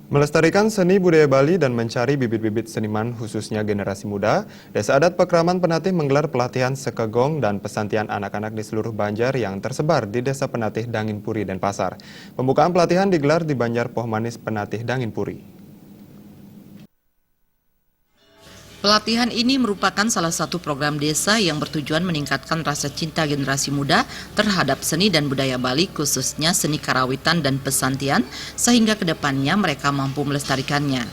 Melestarikan seni budaya Bali dan mencari bibit-bibit seniman khususnya generasi muda, Desa Adat Pekraman Penatih menggelar pelatihan sekegong dan pesantian anak-anak di seluruh Banjar yang tersebar di Desa Penatih Danginpuri, Denpasar. Pembukaan pelatihan digelar di Banjar Poh Manis Penatih Danginpuri. Pelatihan ini merupakan salah satu program desa yang bertujuan meningkatkan rasa cinta generasi muda terhadap seni dan budaya Bali, khususnya seni karawitan dan pesantian, sehingga kedepannya mereka mampu melestarikannya.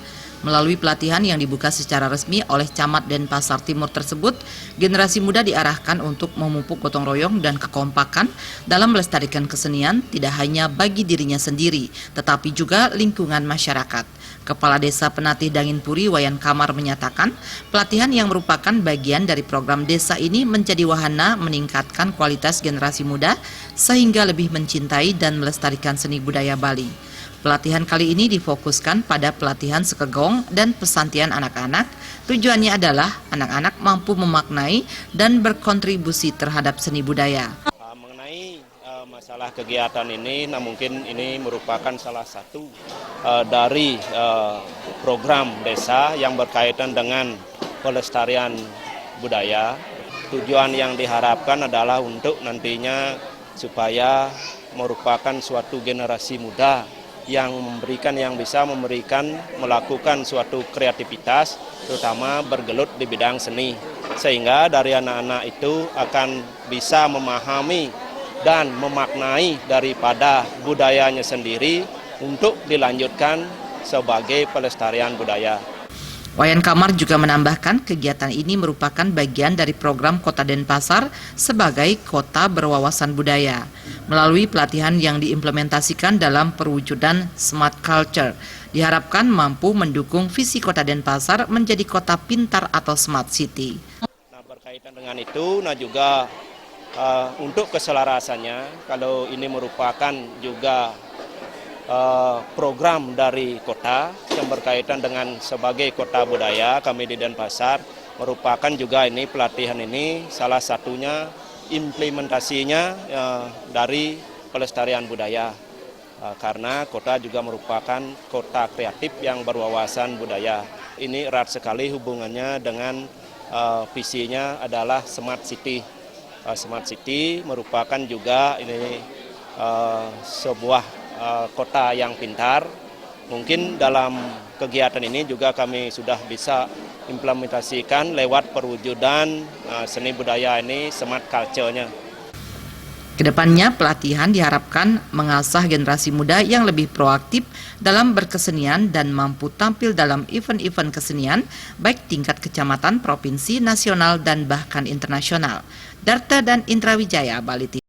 Melalui pelatihan yang dibuka secara resmi oleh Camat Denpasar Timur tersebut, generasi muda diarahkan untuk memupuk gotong royong dan kekompakan dalam melestarikan kesenian tidak hanya bagi dirinya sendiri, tetapi juga lingkungan masyarakat. Kepala Desa Penatih Danginpuri Wayan Kamar menyatakan, pelatihan yang merupakan bagian dari program desa ini menjadi wahana meningkatkan kualitas generasi muda sehingga lebih mencintai dan melestarikan seni budaya Bali. Pelatihan kali ini difokuskan pada pelatihan sekegong dan pesantian anak-anak. Tujuannya adalah anak-anak mampu memaknai dan berkontribusi terhadap seni budaya. Mengenai masalah kegiatan ini, nah mungkin ini merupakan salah satu dari program desa yang berkaitan dengan pelestarian budaya. Tujuan yang diharapkan adalah untuk nantinya supaya merupakan suatu generasi muda yang bisa melakukan suatu kreativitas, terutama bergelut di bidang seni. Sehingga dari anak-anak itu akan bisa memahami dan memaknai daripada budayanya sendiri untuk dilanjutkan sebagai pelestarian budaya. Wayan Kamar juga menambahkan kegiatan ini merupakan bagian dari program Kota Denpasar sebagai kota berwawasan budaya. Melalui pelatihan yang diimplementasikan dalam perwujudan smart culture, diharapkan mampu mendukung visi Kota Denpasar menjadi kota pintar atau smart city. Nah, berkaitan dengan itu, juga untuk keselarasannya, kalau ini merupakan juga program dari kota yang berkaitan dengan sebagai kota budaya, kami di Denpasar merupakan juga ini pelatihan ini salah satunya implementasinya dari pelestarian budaya, karena kota juga merupakan kota kreatif yang berwawasan budaya. Ini erat sekali hubungannya dengan visinya adalah smart city. Smart city merupakan juga ini sebuah kota yang pintar. Mungkin dalam kegiatan ini juga kami sudah bisa implementasikan lewat perwujudan seni budaya ini, smart culture-nya. Kedepannya pelatihan diharapkan mengasah generasi muda yang lebih proaktif dalam berkesenian dan mampu tampil dalam event-event kesenian baik tingkat kecamatan, provinsi, nasional, dan bahkan internasional. Darta dan Indra Wijaya, Bali TV.